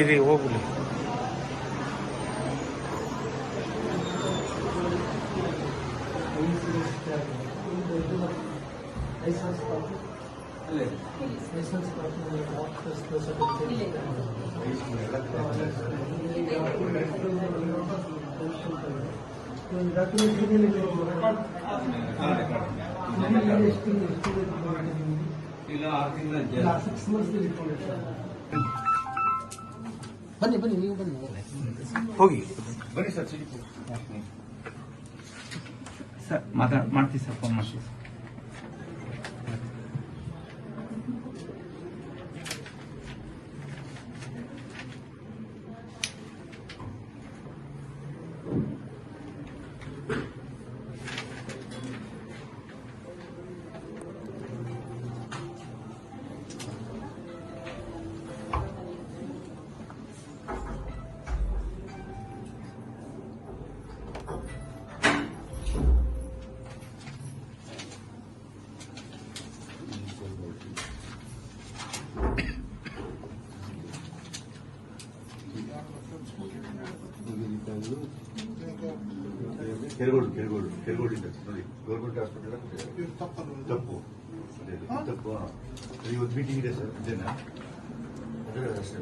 ಇರಿ ಹೋಗ್ಲಿ. ಬನ್ನಿ ನೀವು ಬನ್ನಿ ಹೋಗಿ ಬನ್ನಿ ಸರ್. ಸರ್ ಮಾಡ್ತೀವಿ ಸರ್, ಫೋನ್ ಮಾಡ್ತೀವಿ ಸರ್. ಕೆರಗೋಡಿಂದ ನೋಡಿ, ಗೌರ್ಮೆಂಟ್ ಹಾಸ್ಪಿಟಲ್ ತಪ್ಪು ಇವತ್ತು ಮೀಟಿಂಗ್ ಇದೆ ಸರ್.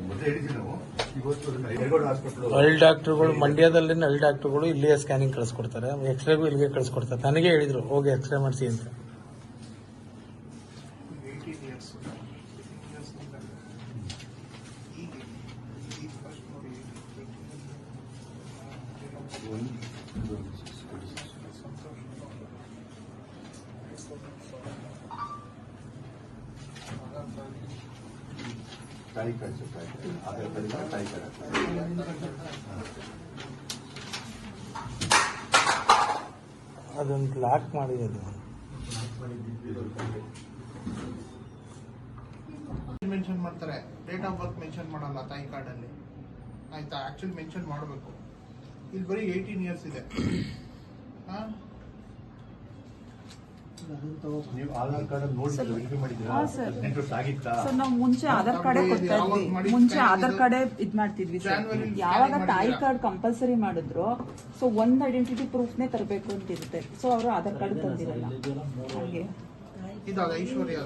ಮೊದಲೇ ಹೇಳಿದ್ವಿ ನಾವು. ಇವತ್ತು ಕೆರಗೋಡು ಹಾಸ್ಪಿಟಲ್ ಹಳ್ಳಿ ಡಾಕ್ಟರ್ಗಳು, ಮಂಡ್ಯದಲ್ಲಿನ ಹಳ್ಳಿ ಡಾಕ್ಟರ್ಗಳು ಇಲ್ಲಿಯೇ ಸ್ಕ್ಯಾನಿಂಗ್ ಕಳಿಸ್ಕೊಡ್ತಾರೆ, ಎಕ್ಸ್ರೇಗೂ ಇಲ್ಲಿಗೆ ಕಳಿಸ್ಕೊಡ್ತಾರೆ. ನನಗೆ ಹೇಳಿದ್ರು ಹೋಗಿ ಎಕ್ಸ್ರೇ ಮಾಡಿಸಿ ಅಂತ. ತಾಯಿ ಕಾರ್ಡ್ ತಾಯಿ ಕಾರ್ಡ್ ಅದೊಂದು ಲಾಕ್ ಮಾಡಿರೋದು. ಮೆನ್ಷನ್ ಮಾಡ್ತಾರೆ, ಡೇಟ್ ಆಫ್ ಬರ್ತ್ ಮೆನ್ಷನ್ ಮಾಡಲ್ಲ ತಾಯಿ ಕಾರ್ಡ್ ಅಲ್ಲಿ. ಆಯ್ತಾ? ಆಕ್ಚುಲಿ ಮೆನ್ಷನ್ ಮಾಡಬೇಕು. ಇಲ್ಲಿ ಬರೀ 18 ಇಯರ್ಸ್ ಇದೆ. ನೀವು ಆಧಾರ್ ಕಾರ್ಡ್ ನೋಡಿ ವೆರಿಫೈ ಮಾಡಿದ್ದೀರಾ? 18 ವರ್ಷ ಆಗಿತ್ತಾ? ಸರ್ ನಾವು ಮುಂಚೆ ಆಧಾರ್ ಕಾರ್ಡೇ ಕೊಡ್ತಾ ಇದ್ವಿ. ಮುಂಚೆ ಆಧಾರ್ ಕಾರ್ಡೇ ಇದ್ ಮಾಡ್ತಿದ್ವಿ ಸರ್. ಯಾವಾಗ ತಾಯಿ ಕಾರ್ಡ್ ಕಂಪಲ್ಸರಿ ಮಾಡಿದ್ರು, ಸೊ ಒಂದ್ ಐಡೆಂಟಿಟಿ ಪ್ರೂಫ್ನೇ ತರಬೇಕು ಅಂತ ಇರುತ್ತೆ. ಸೊ ಅವರು ಆಧಾರ್ ಕಾರ್ಡ್ ತಂದಿರಲ್ಲ. ಹಾಗೆ ಇದಾಗ ಐಶ್ವರ್ಯ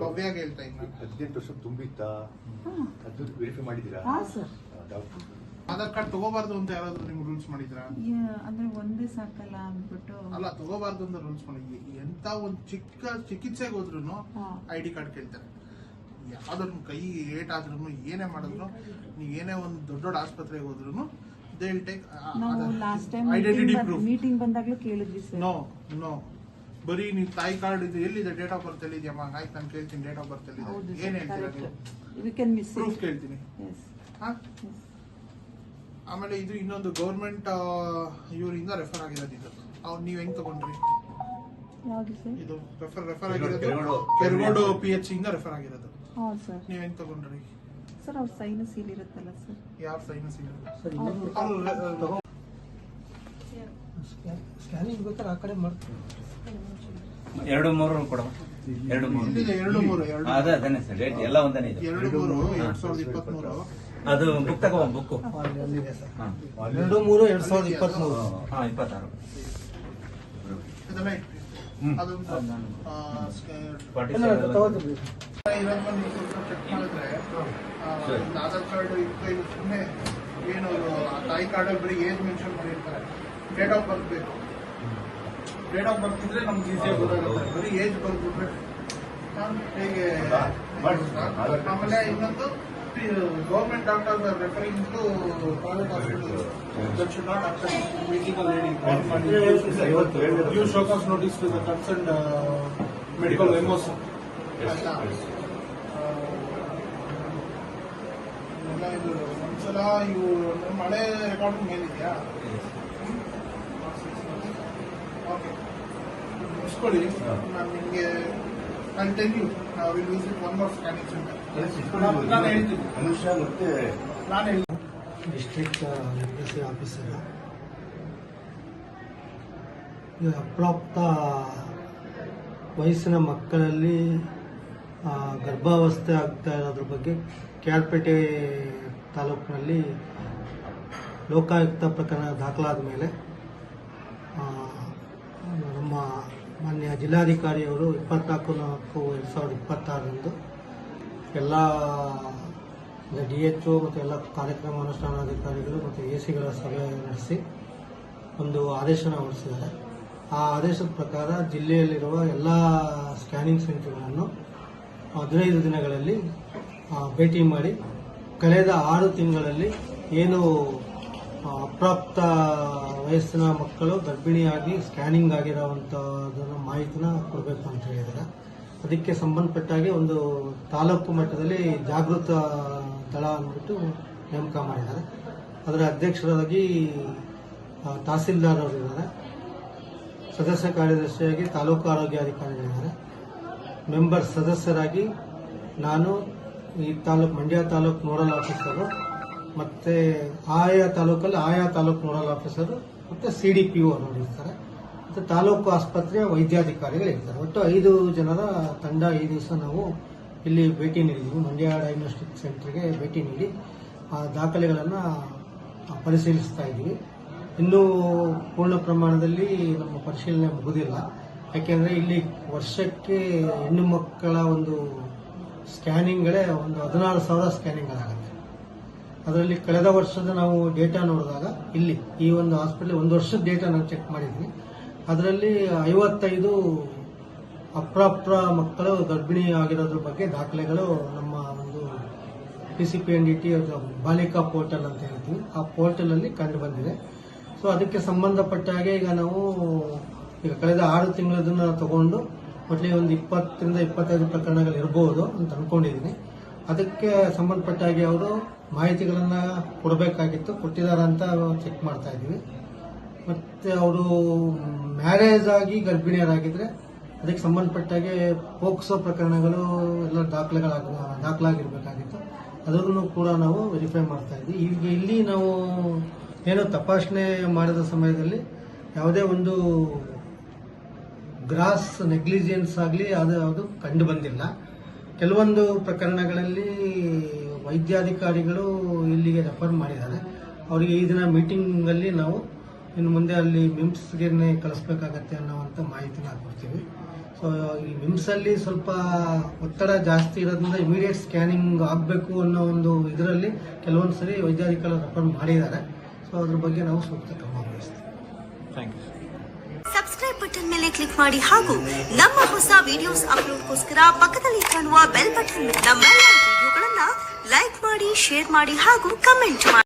ಭವ್ಯಾಗ ಹೇಳ್ತಾ ಇದ್ದೀನಿ. 18 ವರ್ಷ ತುಂಬಿತ್ತಾ? ಅದು ವೆರಿಫೈ ಮಾಡಿದ್ದೀರಾ? ಡಾಕ್ಟರ್ ಆಧಾರ್ ಕಾರ್ಡ್ ತಗೋಬಾರ್ದು ಅಂತ ಯಾರಾದ್ರೂ ನಿಮ್ಗೆ ರೂಲ್ಸ್ ಮಾಡಿದ್ರಾ? ಅಂದ್ರೆ ಒಂದೇ ಸಾಕಲ್ಲ ಅಂದ್ಬಿಟ್ಟು. ಅಲ್ಲ, ತಗೋಬಾರ್ದು ಅಂತ ರೂಲ್ಸ್ ಮಾಡಿದ್ವಿ. ಎಂತ ಒಂದು ಚಿಕ್ಕ ಚಿಕಿತ್ಸೆಗೆ ಹೋದ್ರು ID ಕಾರ್ಡ್ ಕೇಳ್ತಾರೆ. ಯಾವ್ದಾದ್ರು ಕೈ ಏಟ್ ಆದ್ರೂ ಏನೇ ಮಾಡಿದ್ರು, ನೀವು ಏನೇ ಒಂದು ದೊಡ್ಡ ಆಸ್ಪತ್ರೆಗೆ ಹೋದ್ರು they will take identity proof. Meeting ಬಂದಾಗ್ಲೂ ಕೇಳಿದ್ವಿ ಸರ್. ನೋ ಬರೀ ನೀವು ತಾಯಿ ಕಾರ್ಡ್ ಇದು ಎಲ್ಲಿದೆ, ಡೇಟ್ ಆಫ್ ಬರ್ತ್ ಎಲ್ಲಿದೆಯಮ್ಮ? ಆಯ್ತು, ನಾನು ಕೇಳ್ತೀನಿ ಡೇಟ್ ಆಫ್ ಬರ್ತ್ ಎಲ್ಲಿದೆ, ಏನ್ ಹೇಳ್ತೀರಾ ನೀವು? ಪ್ರೂಫ್ ಕೇಳ್ತೀನಿ. ಆಮೇಲೆ ಇದು ಇನ್ನೊಂದು ಗೌರ್ಮೆಂಟ್ ಇವರಿಂದ ರೆಫರ್ ಆಗಿರೋದು. ಇದು ನೀವ್ ಹೆಂಗ್ ತಗೊಂಡ್ರಿ? ಇದು ರೆಫರ್ ಆಗಿರೋದು ಕೆರಗೋಡು PH ಇಂದ ರೆಫರ್ ಆಗಿರೋದು. ನೀವ್ ಹೆಂಗ್ ತಗೊಂಡ್ರಿ ಸರ್? ಅವ್ರ ಸೈನ್ ಸೀಲ್ ಇರುತ್ತಲ್ಲ ಸರ್. ಯಾರ ಸೈನ್ ಸೀಲ್? ಸ್ಕ್ಯಾನಿಂಗ್ ಬೇಕಾದ್ರೆ ಆ ಕಡೆ ಮಾಡ್ತೀವಿ. 2-3 ಕೊಡುವ. 2-3 ಅದೇ ಸರ್, ಡೇಟ್ ಎಲ್ಲ ಒಂದೇ ಇದೆ. 2-3-2023 ಅದು ಬುಕ್ ತಗೋ, ಬುಕ್ 2-3-2023. 26 ಇದೆಲ್ಲ ಇಟ್ಟು ಅದೊಂದು ಚೆಕ್ ಮಾಡಿದ್ರೆ ಆಧಾರ್ ಕಾರ್ಡ್ ಇದು ಸುಮ್ಮನೆ ಏನು ತಾಯಿ ಕಾರ್ಡ್ ಬರೀ ಏಜ್ ಮೆನ್ಷನ್ ಮಾಡಿರ್ತಾರೆ. ಡೇಟ್ ಆಫ್ ಬರ್ತ್ ಬೇಕು. ಡೇಟ್ ಆಫ್ ಬರ್ತ್ ಇದ್ರೆ ನಮ್ಗೆ ಈಸಿಯಾಗಿ ಗೊತ್ತಾಗುತ್ತೆ. ಬರೀ ಏಜ್ ಬರ್ಬಿಟ್ರೆ ಹೇಗೆ ಆಮೇಲೆ ಇನ್ನೊಂದು government doctors are referring to private hospital that should not accept meeting a lady give show cause notice to the concerned medical MOs. ಎಲ್ಲ ಇದು ಒಂದ್ಸಲ ಇವು ಮಳೆ ರೆಕಾರ್ಡ್ ಮೇಲಿದೆಯಾ? ಓಕೆ ಮುಗಿಸ್ಕೊಳ್ಳಿ. ನಾನು ನಿಮಗೆ ನಾನು tell you will visit one more scanning centre. ನಾನು ಹೇಳ್ತೀನಿ ಮನುಷ್ಯ ಮತ್ತೆ ನಾನು ಹೇಳ್ತೀನಿ. ಡಿಸ್ಟ್ರಿಕ್ಟ್ ಲೆಪ್ರಸಿ ಆಫೀಸರ್ ಅಪ್ರಾಪ್ತ ವಯಸ್ಸಿನ ಮಕ್ಕಳಲ್ಲಿ ಗರ್ಭಾವಸ್ಥೆ ಆಗ್ತಾ ಇರೋದ್ರ ಬಗ್ಗೆ ಕ್ಯಾರ್ಪೇಟೆ ತಾಲೂಕಿನಲ್ಲಿ ಲೋಕಾಯುಕ್ತ ಪ್ರಕರಣ ದಾಖಲಾದ ಮೇಲೆ ನಮ್ಮ ಮಾನ್ಯ ಜಿಲ್ಲಾಧಿಕಾರಿಯವರು 24/4/2026 ಎಲ್ಲ DHO ಮತ್ತು ಎಲ್ಲ ಕಾರ್ಯಕ್ರಮ ಅನುಷ್ಠಾನಾಧಿಕಾರಿಗಳು ಮತ್ತು AC ಗಳ ಸಭೆ ನಡೆಸಿ ಒಂದು ಆದೇಶನ ಹೊರಡಿಸಿದ್ದಾರೆ. ಆ ಆದೇಶದ ಪ್ರಕಾರ ಜಿಲ್ಲೆಯಲ್ಲಿರುವ ಎಲ್ಲ ಸ್ಕ್ಯಾನಿಂಗ್ ಸೆಂಟರ್ಗಳನ್ನು 15 ದಿನಗಳಲ್ಲಿ ಭೇಟಿ ಮಾಡಿ ಕಳೆದ 6 ತಿಂಗಳಲ್ಲಿ ಏನು ಅಪ್ರಾಪ್ತ ವಯಸ್ಸಿನ ಮಕ್ಕಳು ಗರ್ಭಿಣಿಯಾಗಿ ಸ್ಕ್ಯಾನಿಂಗ್ ಆಗಿರುವಂಥದ್ದನ್ನು ಮಾಹಿತಿನ ಕೊಡಬೇಕು ಅಂತ ಹೇಳಿದ್ದಾರೆ. ಅದಕ್ಕೆ ಸಂಬಂಧಪಟ್ಟಾಗಿ ಒಂದು ತಾಲೂಕು ಮಟ್ಟದಲ್ಲಿ ಜಾಗೃತ ದಳ ಅಂದ್ಬಿಟ್ಟು ನೇಮಕ ಮಾಡಿದ್ದಾರೆ. ಅದರ ಅಧ್ಯಕ್ಷರಾಗಿ ತಹಸೀಲ್ದಾರ್ ಅವರಿದ್ದಾರೆ, ಸದಸ್ಯ ಕಾರ್ಯದರ್ಶಿಯಾಗಿ ತಾಲೂಕು ಆರೋಗ್ಯಾಧಿಕಾರಿಗಳಿದ್ದಾರೆ, ಮೆಂಬರ್ ಸದಸ್ಯರಾಗಿ ನಾನು ಈ ಮಂಡ್ಯ ತಾಲೂಕು ನೋಡಲ್ ಆಫೀಸರು ಮತ್ತೆ ಆಯಾ ತಾಲೂಕಲ್ಲಿ ಆಯಾ ತಾಲೂಕು ನೋಡಲ್ ಆಫೀಸರು ಮತ್ತೆ CDPO ಅವರು ಇರ್ತಾರೆ, ಮತ್ತೆ ತಾಲೂಕು ಆಸ್ಪತ್ರೆಯ ವೈದ್ಯಾಧಿಕಾರಿಗಳು ಇರ್ತಾರೆ. ಒಟ್ಟು 5 ಜನರ ತಂಡ ಈ ದಿವಸ ನಾವು ಇಲ್ಲಿ ಭೇಟಿ ನೀಡಿದ್ದೀವಿ. ಮಂಡ್ಯ ಡಯಾಗ್ನೋಸ್ಟಿಕ್ ಸೆಂಟರ್ಗೆ ಭೇಟಿ ನೀಡಿ ಆ ದಾಖಲೆಗಳನ್ನು ಪರಿಶೀಲಿಸ್ತಾ ಇದ್ದೀವಿ. ಇನ್ನೂ ಪೂರ್ಣ ಪ್ರಮಾಣದಲ್ಲಿ ನಮ್ಮ ಪರಿಶೀಲನೆ ಮುಗುದಿಲ್ಲ. ಯಾಕೆಂದರೆ ಇಲ್ಲಿ ವರ್ಷಕ್ಕೆ ಹೆಣ್ಣು ಮಕ್ಕಳ ಒಂದು ಸ್ಕ್ಯಾನಿಂಗ್ಗಳೇ ಒಂದು 16,000 ಸ್ಕ್ಯಾನಿಂಗ್ಗಳಾಗುತ್ತೆ. ಅದರಲ್ಲಿ ಕಳೆದ ವರ್ಷದ ನಾವು ಡೇಟಾ ನೋಡಿದಾಗ ಇಲ್ಲಿ ಈ ಒಂದು ಹಾಸ್ಪಿಟಲ್ 1 ವರ್ಷದ ಡೇಟಾ ನಾನು ಚೆಕ್ ಮಾಡಿದ್ದೀನಿ. ಅದರಲ್ಲಿ 55 ಅಪ್ರಾಪ್ತ ಮಕ್ಕಳು ಗರ್ಭಿಣಿ ಆಗಿರೋದ್ರ ಬಗ್ಗೆ ದಾಖಲೆಗಳು ನಮ್ಮ ಒಂದು PCPNDT ಬಾಲಿಕಾ ಪೋರ್ಟಲ್ ಅಂತ ಹೇಳ್ತೀವಿ, ಆ ಪೋರ್ಟಲಲ್ಲಿ ಕಂಡು ಬಂದಿದೆ. ಸೊ ಅದಕ್ಕೆ ಸಂಬಂಧಪಟ್ಟ ಹಾಗೆ ಈಗ ನಾವು ಕಳೆದ 6 ತಿಂಗಳದನ್ನ ತಗೊಂಡು ಒಟ್ಲಿ ಒಂದು 20 ರಿಂದ 25 ಪ್ರಕರಣಗಳು ಇರಬಹುದು ಅಂತ ಅನ್ಕೊಂಡಿದ್ದೀನಿ. ಅದಕ್ಕೆ ಸಂಬಂಧಪಟ್ಟ ಹಾಗೆ ಅವರು ಮಾಹಿತಿಗಳನ್ನ ಕೊಡಬೇಕಾಗಿತ್ತು, ಕೊಟ್ಟಿದ್ದಾರೆ ಅಂತ ಚೆಕ್ ಮಾಡ್ತಾ ಇದ್ದೀವಿ. ಮತ್ತೆ ಅವರು ಮ್ಯಾರೇಜ್ ಆಗಿ ಗರ್ಭಿಣಿಯರಾಗಿದ್ರೆ ಅದಕ್ಕೆ ಸಂಬಂಧಪಟ್ಟಾಗೆ ಪೋಕ್ಸೋ ಪ್ರಕರಣಗಳು ಎಲ್ಲ ದಾಖಲಾಗಿರ್ಬೇಕಾಗಿತ್ತು. ಅದನ್ನು ಕೂಡ ನಾವು ವೆರಿಫೈ ಮಾಡ್ತಾ ಇದ್ವಿ. ಈಗ ಇಲ್ಲಿ ನಾವು ಏನು ತಪಾಸಣೆ ಮಾಡಿದ ಸಮಯದಲ್ಲಿ ಯಾವುದೇ ಒಂದು ಗ್ರಾಸ್ ನೆಗ್ಲಿಜೆನ್ಸ್ ಆಗಲಿ ಅದು ಕಂಡು ಬಂದಿಲ್ಲ. ಕೆಲವೊಂದು ಪ್ರಕರಣಗಳಲ್ಲಿ ವೈದ್ಯಾಧಿಕಾರಿಗಳು ಇಲ್ಲಿಗೆ ರೆಫರ್ ಮಾಡಿದ್ದಾರೆ. ಅವರಿಗೆ ಈ ದಿನ ಮೀಟಿಂಗಲ್ಲಿ ನಾವು ಇನ್ನು ಮುಂದೆ ಅಲ್ಲಿ ಮಿಮ್ಸ್ಗೆ ಕಳಿಸ್ಬೇಕಾಗತ್ತೆ ಅನ್ನೋವಂಥ ಮಾಹಿತಿನ ಕೊಡ್ತೀವಿ. ಸೊ ಈ ಮಿಮ್ಸಲ್ಲಿ ಸ್ವಲ್ಪ ಒತ್ತಡ ಜಾಸ್ತಿ ಇರೋದ್ರಿಂದ ಇಮಿಡಿಯೇಟ್ ಸ್ಕ್ಯಾನಿಂಗ್ ಆಗಬೇಕು ಅನ್ನೋ ಒಂದು ಇದರಲ್ಲಿ ಕೆಲವೊಂದು ಸರಿ ವೈದ್ಯಾಧಿಕಾರಿಗಳು ರೆಫರ್ ಮಾಡಿದ್ದಾರೆ. ಸೊ ಅದ್ರ ಬಗ್ಗೆ ನಾವು ಸೂಕ್ತ ಕ್ರಮ ವಹಿಸ್ತೀವಿ. ಸಬ್ಸ್ಕ್ರೈಬ್ ಬಟನ್ ಮೇಲೆ ಕ್ಲಿಕ್ ಮಾಡಿ ಹಾಗೂ ನಮ್ಮ ಹೊಸ ವಿಡಿಯೋಸ್ ಅಪ್ಲೋಡ್ಗೋಸ್ಕರ ಪಕ್ಕದಲ್ಲಿ ಕಾಣುವ ಬೆಲ್ ಬಟನ್ ನಮ್ಮೆಲ್ಲ ವಿಡಿಯೋಗಳನ್ನ ಲೈಕ್ ಮಾಡಿ, ಶೇರ್ ಮಾಡಿ ಹಾಗೂ ಕಮೆಂಟ್ ಮಾಡಿ.